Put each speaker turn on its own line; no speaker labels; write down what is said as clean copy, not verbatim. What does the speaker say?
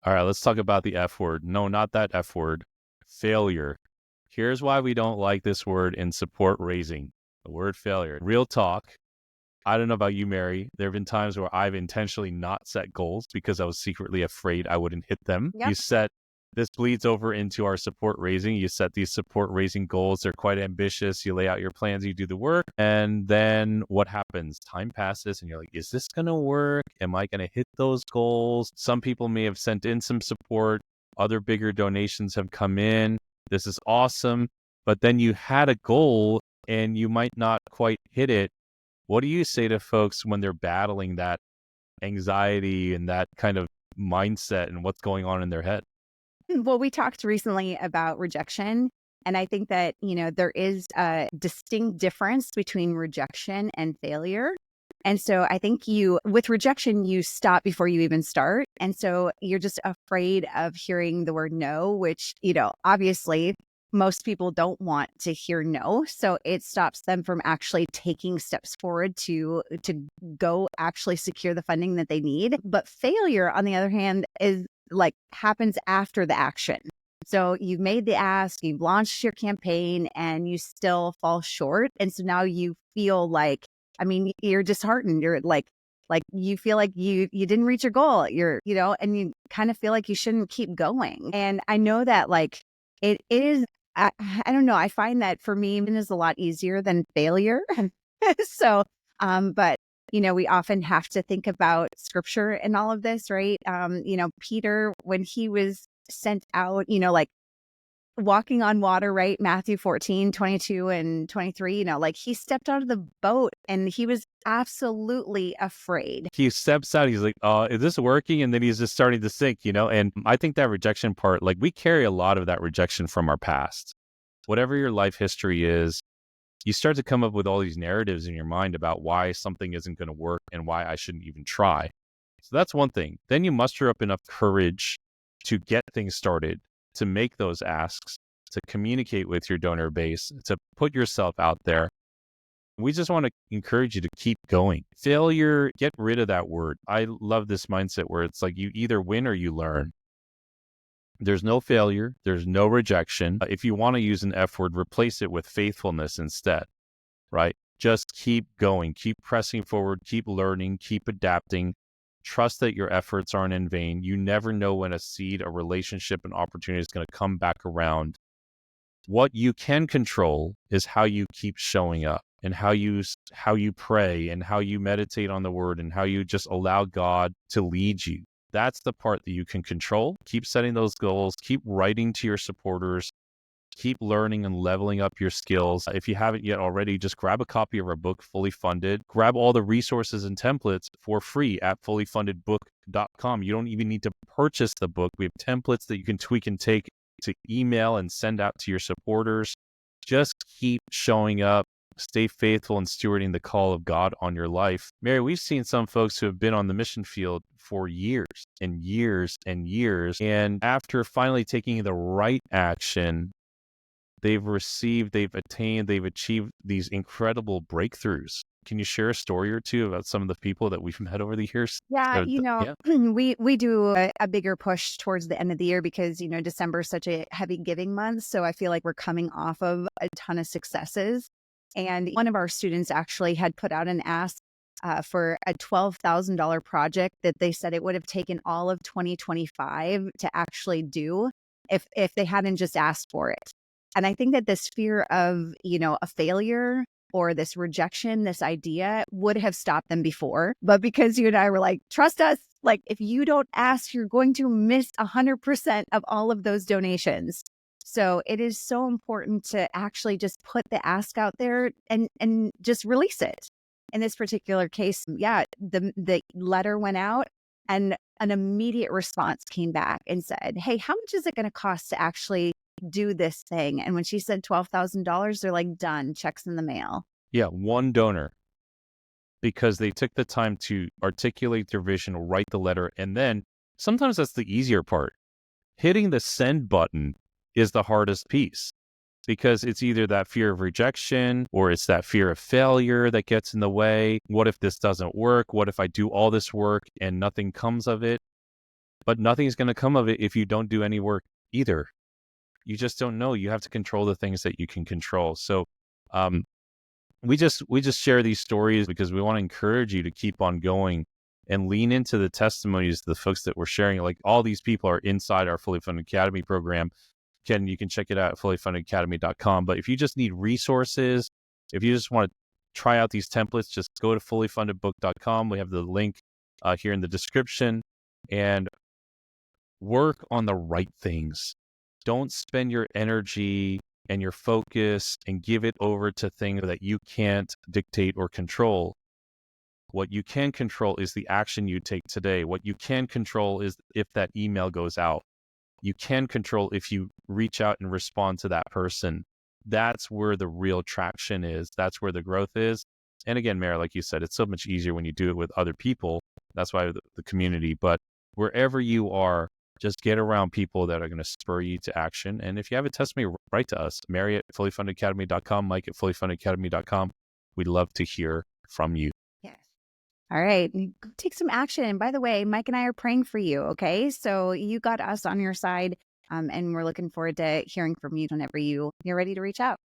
All right, let's talk about the F word. No, not that F word. Failure. Here's why we don't like this word in support raising. The word failure. Real talk. I don't know about you, Mary. There have been times where I've intentionally not set goals because I was secretly afraid I wouldn't hit them.
Yep.
This bleeds over into our support raising. You set these support raising goals. They're quite ambitious. You lay out your plans, you do the work. And then what happens? Time passes and you're like, is this going to work? Am I going to hit those goals? Some people may have sent in some support. Other bigger donations have come in. This is awesome. But then you had a goal and you might not quite hit it. What do you say to folks when they're battling that anxiety and that kind of mindset and what's going on in their head?
Well, we talked recently about rejection. And I think that, there is a distinct difference between rejection and failure. And so I think with rejection, you stop before you even start. And so you're just afraid of hearing the word no, which, obviously most people don't want to hear no. So it stops them from actually taking steps forward to go actually secure the funding that they need. But failure, on the other hand, is like happens after the action. So you've made the ask, you've launched your campaign, and you still fall short. And so now you feel like, you're disheartened. You're like you feel like you didn't reach your goal. And you kind of feel like you shouldn't keep going. And I know that it is, I don't know. I find that for me, it is a lot easier than failure. So, but we often have to think about scripture and all of this, right? Peter, when he was sent out, walking on water, right? Matthew 14:22 and 23, he stepped out of the boat and he was absolutely afraid.
He steps out, he's like, is this working? And then he's just starting to sink, And I think that rejection part, we carry a lot of that rejection from our past. Whatever your life history is, you start to come up with all these narratives in your mind about why something isn't going to work and why I shouldn't even try. So that's one thing. Then you muster up enough courage to get things started, to make those asks, to communicate with your donor base, to put yourself out there. We just want to encourage you to keep going. Failure, get rid of that word. I love this mindset where it's like you either win or you learn. There's no failure. There's no rejection. If you want to use an F word, replace it with faithfulness instead, right? Just keep going, keep pressing forward, keep learning, keep adapting. Trust that your efforts aren't in vain. You never know when a seed, a relationship, an opportunity is going to come back around. What you can control is how you keep showing up and how you pray and how you meditate on the word and how you just allow God to lead you. That's the part that you can control. Keep setting those goals, keep writing to your supporters, keep learning and leveling up your skills. If you haven't yet already, just grab a copy of our book, Fully Funded. Grab all the resources and templates for free at fullyfundedbook.com. You don't even need to purchase the book. We have templates that you can tweak and take to email and send out to your supporters. Just keep showing up. Stay faithful in stewarding the call of God on your life. Mary, we've seen some folks who have been on the mission field for years and years and years. And after finally taking the right action, they've achieved these incredible breakthroughs. Can you share a story or two about some of the people that we've met over the years?
Yeah,
Yeah.
we do a bigger push towards the end of the year because, December is such a heavy giving month. So I feel like we're coming off of a ton of successes. And one of our students actually had put out an ask for a $12,000 project that they said it would have taken all of 2025 to actually do if they hadn't just asked for it. And I think that this fear of, a failure or this rejection, this idea would have stopped them before. But because you and I were like, trust us, if you don't ask, you're going to miss 100% of all of those donations. So it is so important to actually just put the ask out there and just release it. In this particular case, the letter went out and an immediate response came back and said, hey, how much is it going to cost to actually do this thing? And when she said $12,000, they're like, done, checks in the mail.
Yeah, one donor, because they took the time to articulate their vision, write the letter, and then sometimes that's the easier part. Hitting the send button is the hardest piece because it's either that fear of rejection or it's that fear of failure that gets in the way. What if this doesn't work? What if I do all this work and nothing comes of it? but nothing's going to come of it if you don't do any work either. You just don't know. You have to control the things that you can control. So, um, we just share these stories because we want to encourage you to keep on going and lean into the testimonies of the folks that we're sharing. Like all these people are inside our Fully Funded Academy program. You can check it out at fullyfundedacademy.com. But if you just need resources, if you just want to try out these templates, just go to fullyfundedbook.com. We have the link here in the description, and work on the right things. Don't spend your energy and your focus and give it over to things that you can't dictate or control. What you can control is the action you take today. What you can control is if that email goes out. You can control if you reach out and respond to that person. That's where the real traction is. That's where the growth is. And again, Mara, like you said, it's so much easier when you do it with other people. That's why the community. But wherever you are, just get around people that are going to spur you to action. And if you have a testimony, write to us, Mary at fullyfundedacademy.com, Mike at fullyfundedacademy.com. We'd love to hear from you.
Yes. All right. Go take some action. And by the way, Mike and I are praying for you. Okay. So you got us on your side. And we're looking forward to hearing from you whenever you're ready to reach out.